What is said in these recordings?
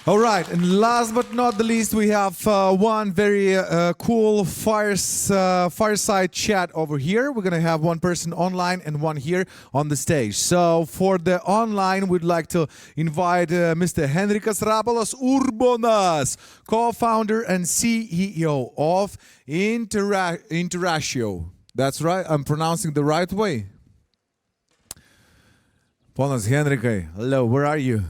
All right, and last but not the least, we have one very cool fireside chat over here. We're going to have one person online and one here on the stage. So for the online, we'd like to invite Mr. Henrikas Rapolas Urbonas, co-founder and CEO of Interactio. That's right, I'm pronouncing the right way. Ponas Henrikai, hello, where are you?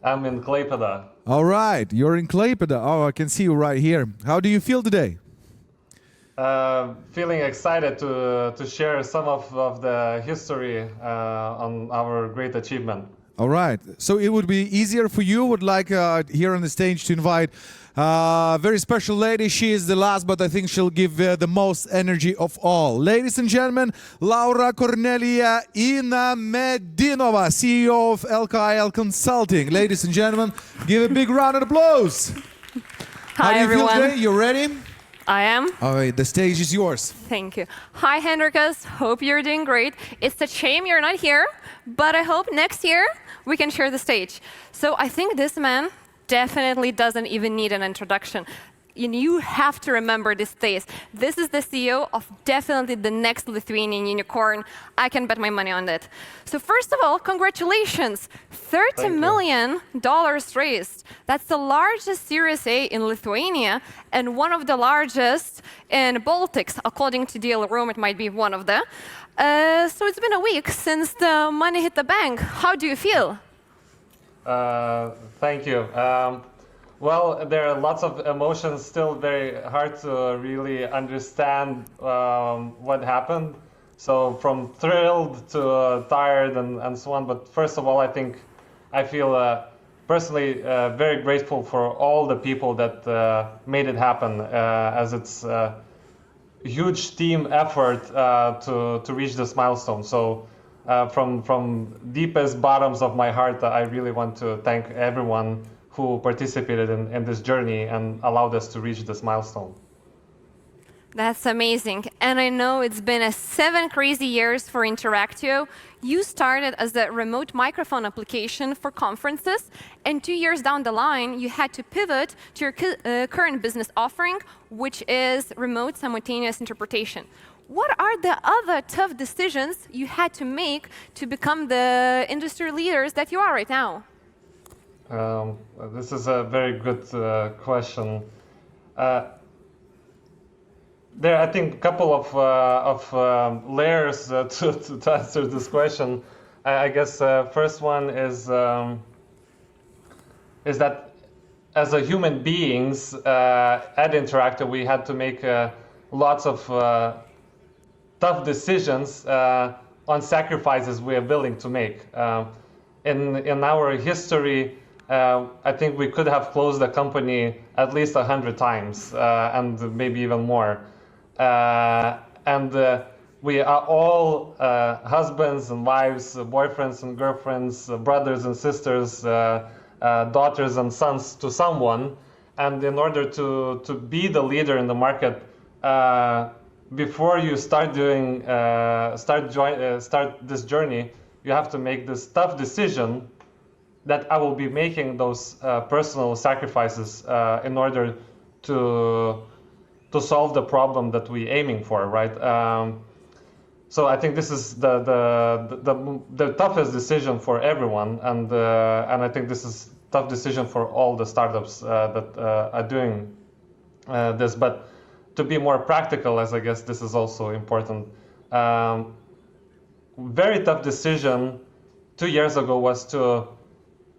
I'm in Klaipėda. All right, you're in Klaipėda. Oh, I can see you right here. How do you feel today? Feeling excited to share some of the history on our great achievement. All right, so it would be easier for you, would like here on the stage to invite a very special lady. She is the last, but I think she'll give the most energy of all. Ladies and gentlemen, Laura Cornelia Inamedinova, CEO of LKL Consulting. Ladies and gentlemen, give a big round of applause. Hi, How do you everyone. feel today? You ready? I am. All right, the stage is yours. Thank you. Hi, Henrikas. Hope you're doing great. It's a shame you're not here, but I hope next year we can share the stage. So I think this man definitely doesn't even need an introduction. You have to remember this face. This is the CEO of definitely the next Lithuanian unicorn. I can bet my money on that. So first of all, congratulations. $30 million raised. That's the largest Series A in Lithuania and one of the largest in Baltics. According to Deal Room, it might be one of the. So it's been a week since the money hit the bank. How do you feel? Thank you. Well, there are lots of emotions, still very hard to really understand what happened. So from thrilled to tired and so on. But first of all, I feel personally very grateful for all the people that made it happen, as it's a huge team effort to reach this milestone. So from deepest bottoms of my heart, I really want to thank everyone who participated in this journey and allowed us to reach this milestone. That's amazing. And I know it's been 7 crazy years for Interactio. You started as a remote microphone application for conferences, and 2 years down the line, you had to pivot to your current business offering, which is remote simultaneous interpretation. What are the other tough decisions you had to make to become the industry leaders that you are right now? This is a very good question. There are, I think, a couple of layers to answer this question. I guess first one is that as a human beings at Interactio, we had to make lots of tough decisions on sacrifices we are willing to make. In our history, I think we could have closed the company at least 100 times, and maybe even more. We are all husbands and wives, boyfriends and girlfriends, brothers and sisters, daughters and sons to someone. And in order to be the leader in the market, before you start this journey, you have to make this tough decision that I will be making those personal sacrifices in order to solve the problem that we're aiming for, right? So I think this is the toughest decision for everyone, and I think this is a tough decision for all the startups that are doing this. But to be more practical, as I guess this is also important, very tough decision 2 years ago was to,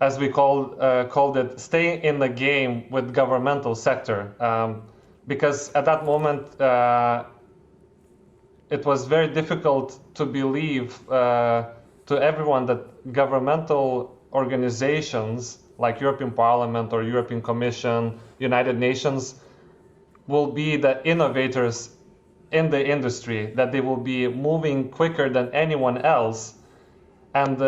as we called it, stay in the game with governmental sector. Because at that moment, it was very difficult to believe to everyone that governmental organizations like European Parliament or European Commission, United Nations, will be the innovators in the industry, that they will be moving quicker than anyone else. And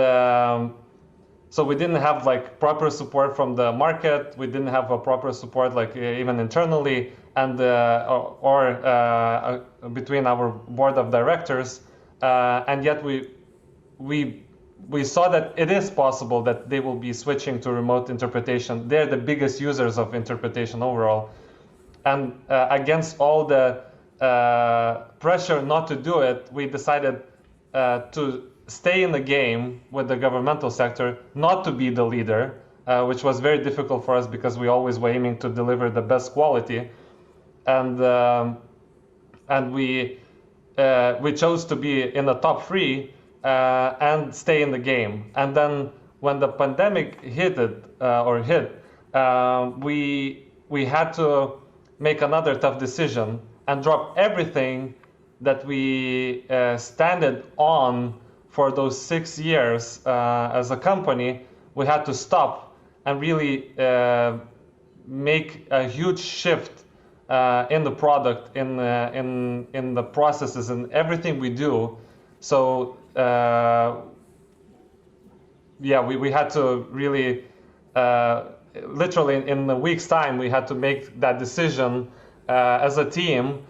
so we didn't have like proper support from the market. We didn't have a proper support like even internally and or between our board of directors. And yet we we saw that it is possible that they will be switching to remote interpretation. They're the biggest users of interpretation overall. And against all the pressure not to do it, we decided to stay in the game with the governmental sector, not to be the leader, which was very difficult for us because we always were aiming to deliver the best quality. And we chose to be in the top 3 and stay in the game. And then when the pandemic hit, we had to make another tough decision and drop everything that we standed on for those 6 years as a company. We had to stop and really make a huge shift in the product, in the processes, and everything we do. So we had to really, literally in a week's time, we had to make that decision as a team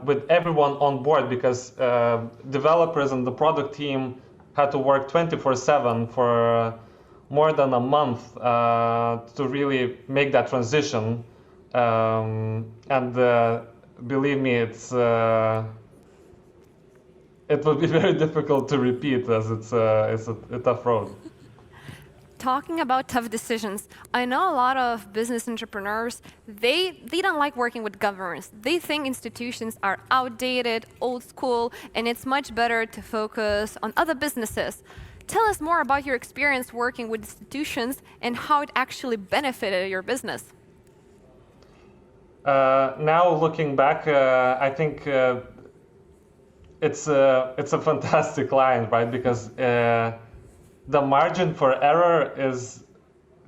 with everyone on board, because developers and the product team had to work 24/7 for more than a month to really make that transition. And believe me, it will be very difficult to repeat, as it's a tough road. Talking about tough decisions, I know a lot of business entrepreneurs, they don't like working with governments. They think institutions are outdated, old school, and it's much better to focus on other businesses. Tell us more about your experience working with institutions and how it actually benefited your business. Now looking back, I think it's a fantastic line, right? Because the margin for error is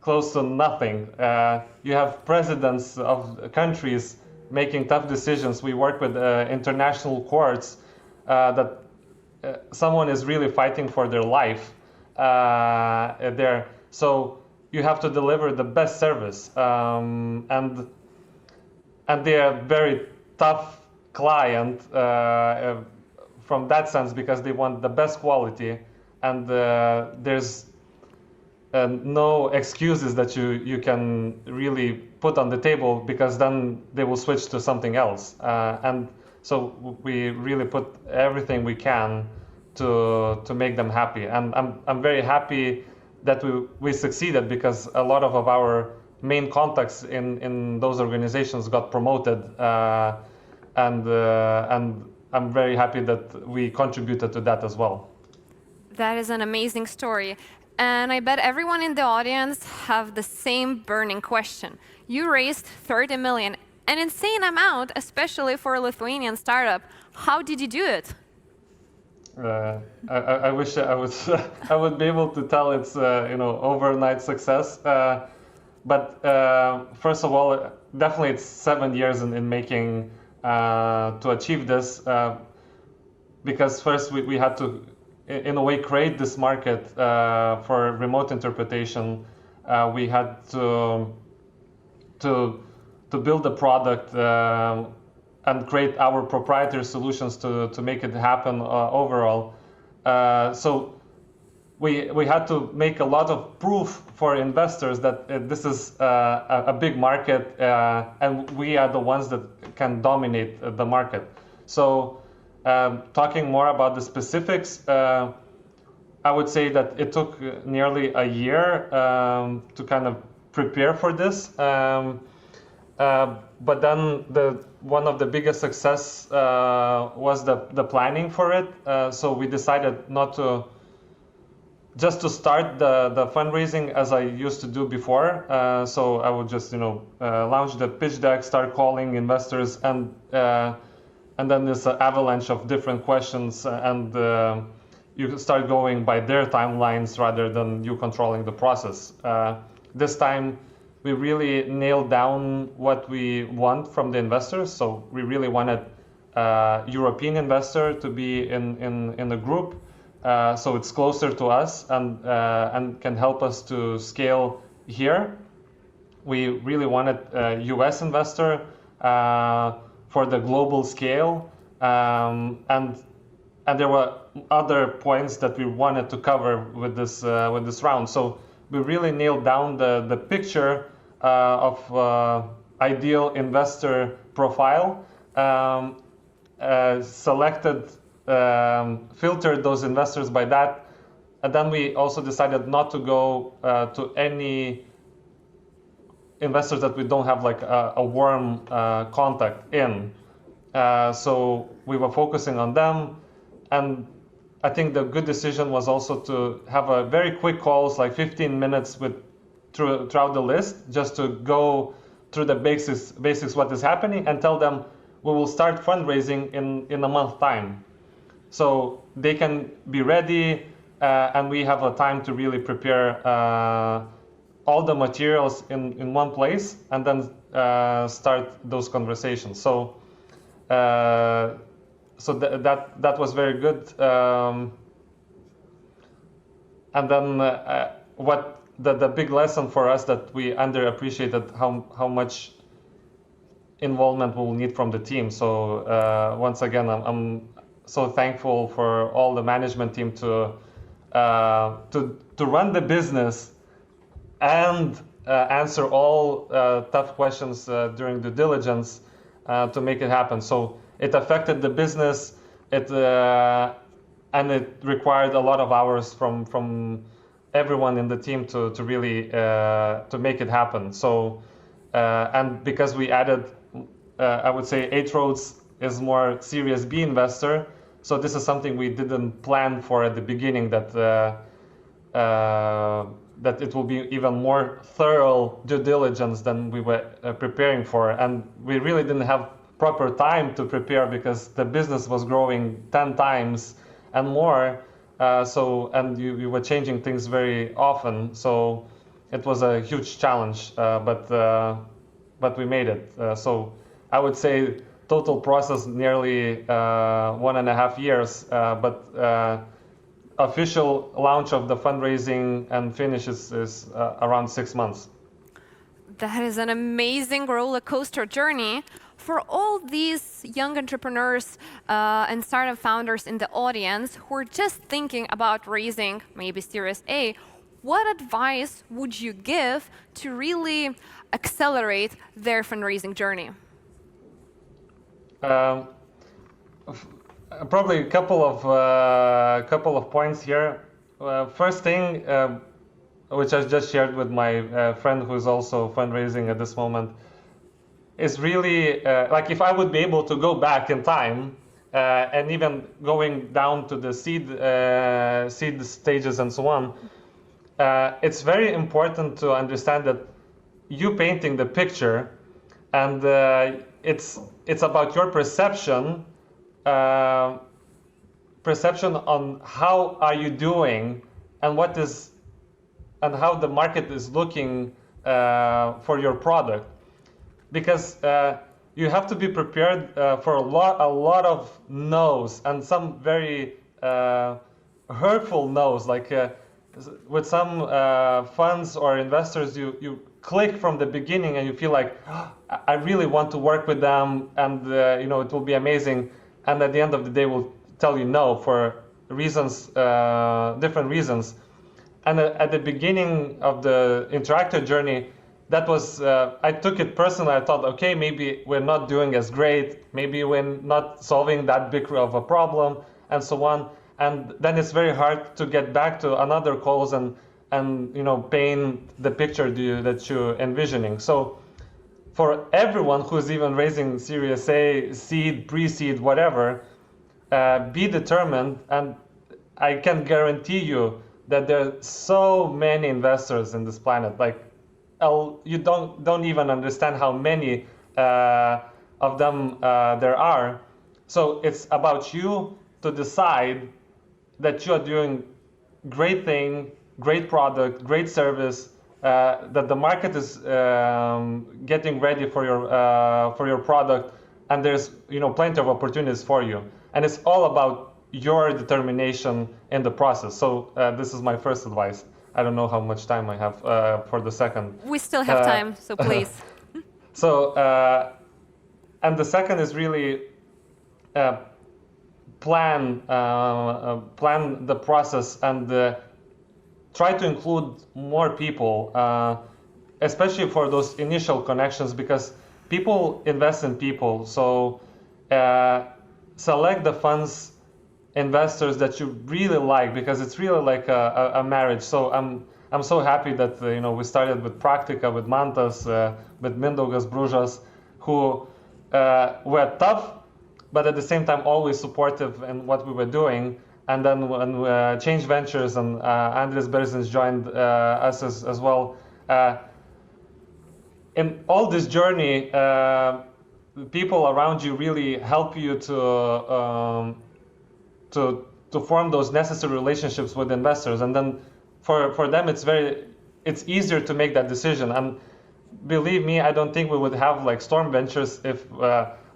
close to nothing. You have presidents of countries making tough decisions. We work with international courts that someone is really fighting for their life there. So you have to deliver the best service, and they are very tough client from that sense, because they want the best quality, and there's no excuses that you can really put on the table, because then they will switch to something else. And so we really put everything we can to make them happy. And I'm very happy that we succeeded, because a lot of our main contacts in those organizations got promoted, and I'm very happy that we contributed to that as well. That is an amazing story. And I bet everyone in the audience have the same burning question. You raised 30 million, an insane amount, especially for a Lithuanian startup. How did you do it? I wish I would be able to tell it's overnight success. But first of all, definitely it's 7 years in making to achieve this, because first we had to, in a way, create this market for remote interpretation. We had to build a product and create our proprietary solutions to make it happen overall. So we had to make a lot of proof for investors that this is a big market, and we are the ones that can dominate the market. So talking more about the specifics, I would say that it took nearly a year to kind of prepare for this. But then one of the biggest success was the planning for it. So we decided not to just to start the fundraising as I used to do before. So I would just launch the pitch deck, start calling investors, and then this avalanche of different questions, and you start going by their timelines rather than you controlling the process. This time we really nailed down what we want from the investors. So we really wanted a European investor to be in the group, so it's closer to us and can help us to scale here. We really wanted a US investor for the global scale, and there were other points that we wanted to cover with this round. So we really nailed down the picture of ideal investor profile, selected, filtered those investors by that, and then we also decided not to go to any investors that we don't have like a warm contact in. So we were focusing on them, and I think the good decision was also to have a very quick calls, like 15 minutes throughout the list, just to go through the basics what is happening, and tell them we will start fundraising in a month time, so they can be ready, and we have a time to really prepare all the materials in one place, and then start those conversations. So that was very good. And then what the big lesson for us, that we underappreciated how much involvement we'll need from the team. So once again, I'm so thankful for all the management team to run the business and answer all tough questions during due diligence to make it happen. So it affected the business, and it required a lot of hours from everyone in the team to really to make it happen. So and because we added, I would say 8 Roads is more Series B investor, so this is something we didn't plan for at the beginning, that that it will be even more thorough due diligence than we were preparing for, and we really didn't have proper time to prepare because the business was growing 10 times and more, and you were changing things very often, so it was a huge challenge, but we made it. So I would say total process nearly 1.5 years, but official launch of the fundraising and finish is around 6 months. That is an amazing roller coaster journey. For all these young entrepreneurs and startup founders in the audience who are just thinking about raising maybe Series A, what advice would you give to really accelerate their fundraising journey? Probably a couple of points here. First thing, which I just shared with my friend who is also fundraising at this moment, is really like if I would be able to go back in time and even going down to the seed stages and so on, it's very important to understand that you painting the picture, and it's about your perception on how are you doing and how the market is looking for your product, because you have to be prepared for a lot of no's, and some very hurtful no's. Like with some funds or investors, you click from the beginning and you feel like, oh, I really want to work with them, and it will be amazing. And at the end of the day, will tell you no for reasons, different reasons. And at the beginning of the Interactio journey, that was, I took it personally. I thought, okay, maybe we're not doing as great. Maybe we're not solving that big of a problem, and so on. And then it's very hard to get back to another calls and paint the picture that you're envisioning. So for everyone who's even raising Series A, seed, pre-seed, whatever, be determined, and I can guarantee you that there are so many investors in this planet. Like, you don't even understand how many of them there are. So it's about you to decide that you are doing great thing, great product, great service, that the market is getting ready for your product, and there's plenty of opportunities for you, and it's all about your determination in the process. So this is my first advice. I don't know how much time I have for the second. We still have time, so please. So and the second is really plan the process and try to include more people, especially for those initial connections, because people invest in people. So select the funds investors that you really like, because it's really like a marriage. So I'm so happy that we started with Praktika, with Mantas, with Mindaugas Bružas, who were tough, but at the same time always supportive in what we were doing. And then when Change Ventures and Andris Berzins joined us as well, in all this journey, people around you really help you to form those necessary relationships with investors. And then for them, it's easier to make that decision. And believe me, I don't think we would have like Storm Ventures if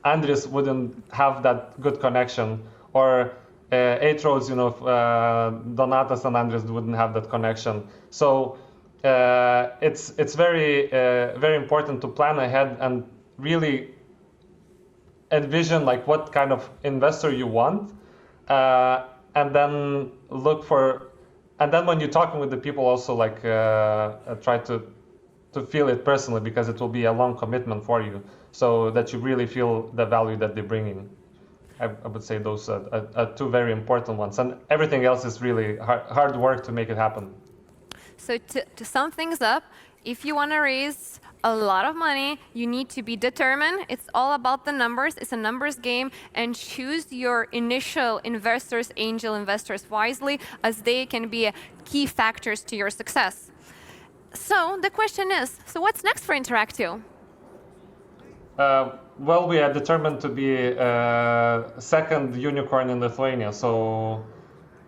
Andris wouldn't have that good connection, or Eight Roads, if Donatas and Andris wouldn't have that connection. So it's very very important to plan ahead and really envision like what kind of investor you want, and then look for. And then when you're talking with the people, also like try to feel it personally, because it will be a long commitment for you, so that you really feel the value that they're bringing. I would say those are two very important ones, and everything else is really hard work to make it happen. So to sum things up, if you want to raise a lot of money, you need to be determined. It's all about the numbers. It's a numbers game, and choose your initial investors, angel investors, wisely, as they can be key factors to your success. So the question is, so what's next for Interactio? Well, we are determined to be second unicorn in Lithuania. So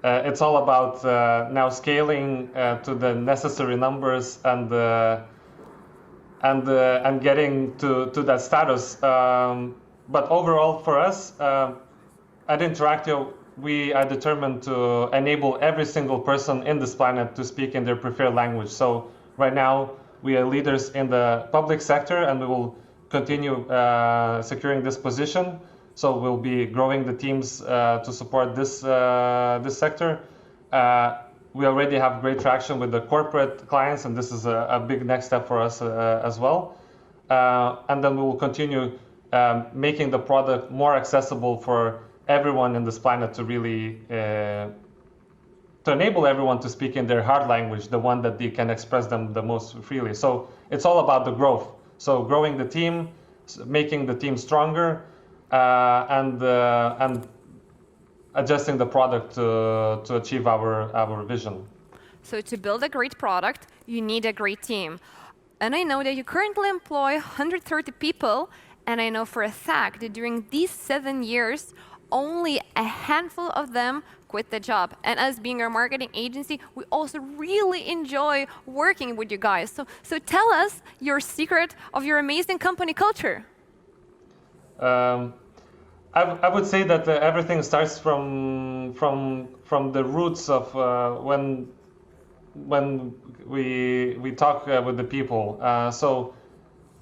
it's all about now scaling to the necessary numbers and getting to that status. But overall, for us at Interactio, we are determined to enable every single person in this planet to speak in their preferred language. So right now, we are leaders in the public sector, and we will continue securing this position. So we'll be growing the teams to support this sector. We already have great traction with the corporate clients, and this is a big next step for us as well. And then we will continue making the product more accessible for everyone in this planet, to really to enable everyone to speak in their heart language, the one that they can express them the most freely. So it's all about the growth. So growing the team, making the team stronger, and adjusting the product to achieve our vision. So to build a great product, you need a great team. And I know that you currently employ 130 people, and I know for a fact that during these 7 years, only a handful of them quit the job. And as being a marketing agency, we also really enjoy working with you guys. So tell us your secret of your amazing company culture. I would say that everything starts from the roots of when we talk with the people. So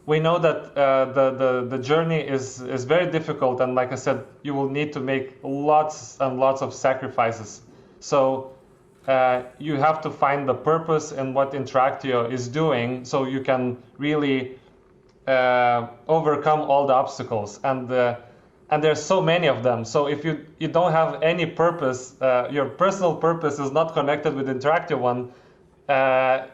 we know that the journey is very difficult, and like I said, you will need to make lots and lots of sacrifices. So you have to find the purpose in what Interactio is doing, so you can really overcome all the obstacles. And there's so many of them. So if you don't have any purpose, your personal purpose is not connected with Interactio one,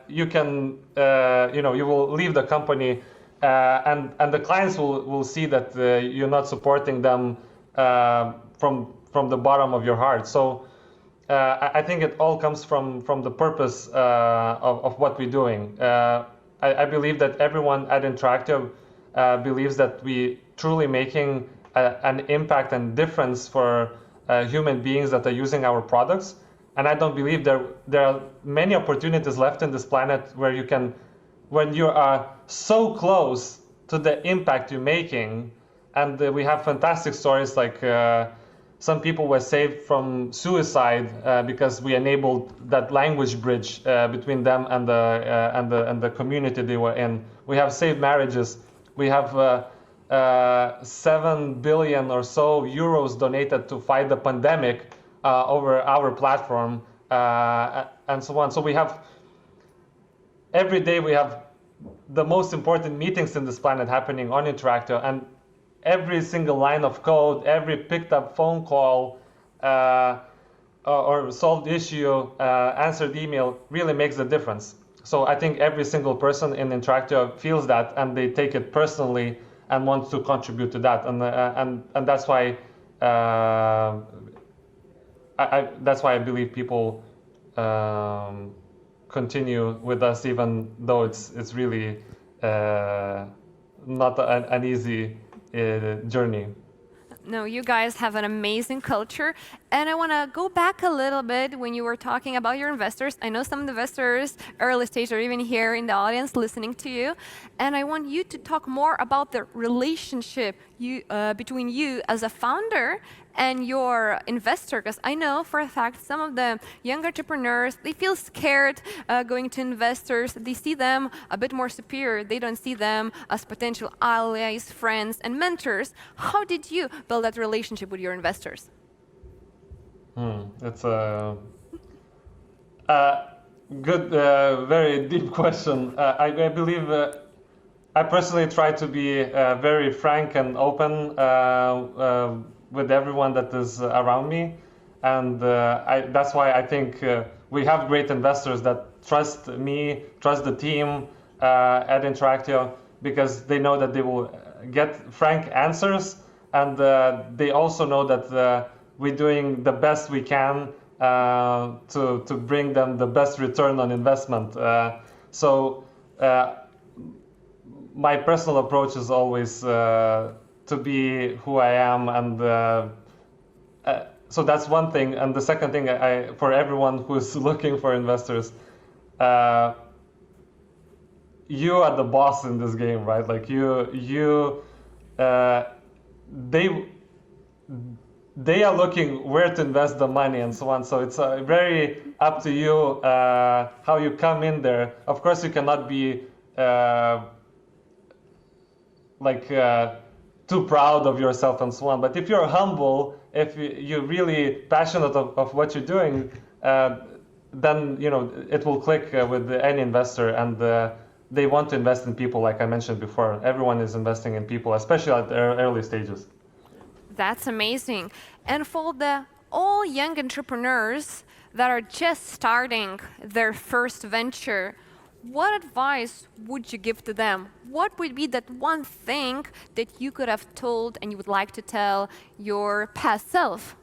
you can you will leave the company. And the clients will see that you're not supporting them from the bottom of your heart. So I think it all comes from the purpose of what we're doing. I believe that everyone at Interactio believes that we truly making an impact and difference for human beings that are using our products. And I don't believe there are many opportunities left in this planet where you can, when you are so close to the impact you're making. And we have fantastic stories, like some people were saved from suicide because we enabled that language bridge between them and the community they were in. We have saved marriages. We have 7 billion or so euros donated to fight the pandemic over our platform, and so on. So we have, every day we have the most important meetings in this planet happening on Interactio, and every single line of code, every picked up phone call, or solved issue, answered email really makes a difference. So I think every single person in Interactio feels that, and they take it personally and want to contribute to that, and that's why that's why I believe people continue with us, even though it's really not an easy journey. No, you guys have an amazing culture. And I want to go back a little bit when you were talking about your investors. I know some investors, early stage, are even here in the audience listening to you. And I want you to talk more about the relationship between you as a founder and your investor, because I know for a fact some of the young entrepreneurs, they feel scared going to investors. They see them a bit more superior. They don't see them as potential allies, friends, and mentors. How did you build that relationship with your investors? It's a good, very deep question. I believe I personally try to be very frank and open with everyone that is around me, and that's why I think we have great investors that trust me, trust the team at Interactio, because they know that they will get frank answers, and they also know that we're doing the best we can to bring them the best return on investment. So my personal approach is always to be who I am, and so that's one thing. And the second thing, for everyone who's looking for investors, you are the boss in this game, right? Like they are looking where to invest the money and so on. So it's very up to you how you come in there. Of course, you cannot be too proud of yourself and so on. But if you're humble, if you're really passionate of what you're doing, then it will click with any investor, and they want to invest in people, like I mentioned before. Everyone is investing in people, especially at the early stages. That's amazing. And for all young entrepreneurs that are just starting their first venture, what advice would you give to them? What would be that one thing that you could have told and you would like to tell your past self?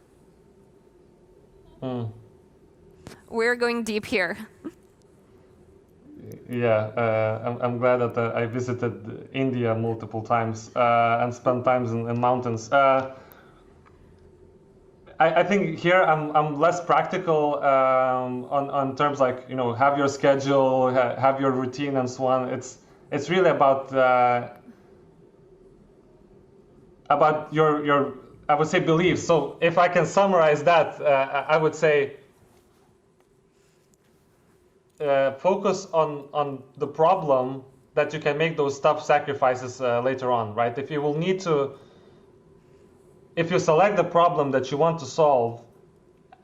We're going deep here. Yeah, I'm glad that I visited India multiple times and spent times in mountains. I think here I'm less practical on terms like have your schedule, have your routine, and so on. It's really about your I would say beliefs. So if I can summarize that, I would say focus on the problem that you can make those tough sacrifices later on, right? If you select the problem that you want to solve,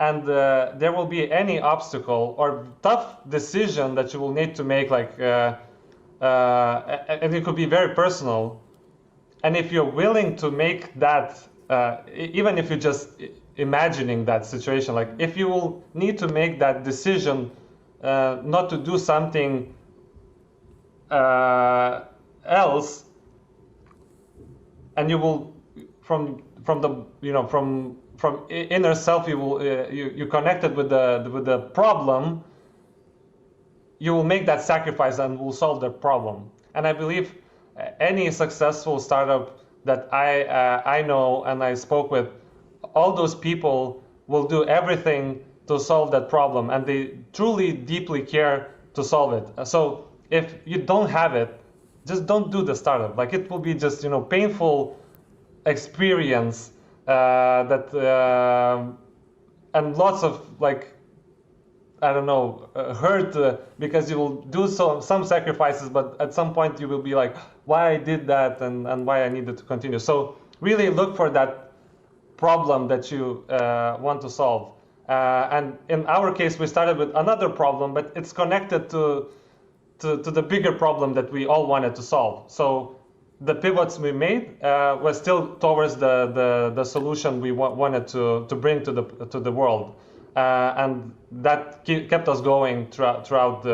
and there will be any obstacle or tough decision that you will need to make, and it could be very personal, and if you're willing to make that, even if you're just imagining that situation, like if you will need to make that decision not to do something else, and you will from inner self, you connected with the problem, you will make that sacrifice and will solve the problem. And I believe any successful startup that I know and I spoke with, all those people will do everything to solve that problem, and they truly deeply care to solve it. So if you don't have it, just don't do the startup. Like, it will be just painful experience and lots of hurt because you will do some sacrifices, but at some point you will be like, why I did that and why I needed to continue. So really look for that problem that you want to solve. And in our case, we started with another problem, but it's connected to the bigger problem that we all wanted to solve. So the pivots we made were still towards the solution we wanted to bring to the world, and that kept us going throughout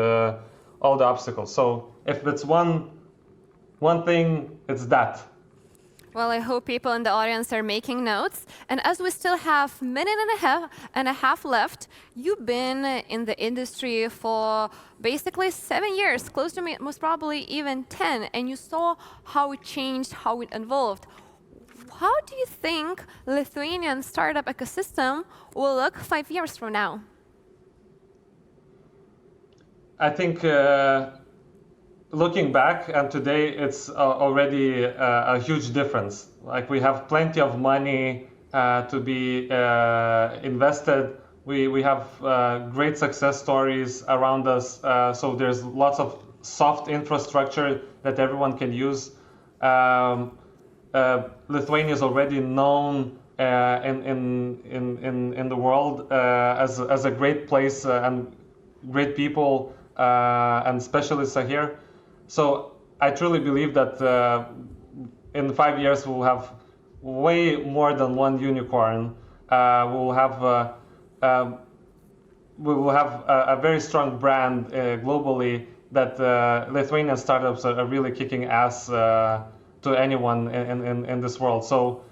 all the obstacles. So if it's one thing, it's that. Well, I hope people in the audience are making notes. And as we still have a minute and a half left, you've been in the industry for basically 7 years, close to most probably even 10, and you saw how it changed, how it evolved. How do you think Lithuanian startup ecosystem will look 5 years from now? I think looking back, and today it's already a huge difference. Like, we have plenty of money to be invested. We have great success stories around us. So there's lots of soft infrastructure that everyone can use. Lithuania is already known in the world as a great place, and great people and specialists are here. So I truly believe that in 5 years we'll have way more than one unicorn. We will have a very strong brand globally, that Lithuanian startups are really kicking ass to anyone in this world. So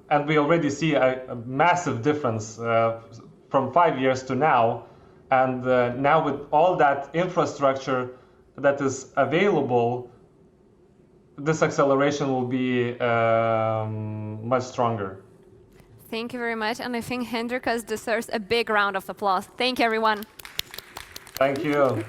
and we already see a massive difference from 5 years to now. And now with all that infrastructure that is available, this acceleration will be much stronger. Thank you very much. And I think Henrikas deserves a big round of applause. Thank you, everyone. Thank you.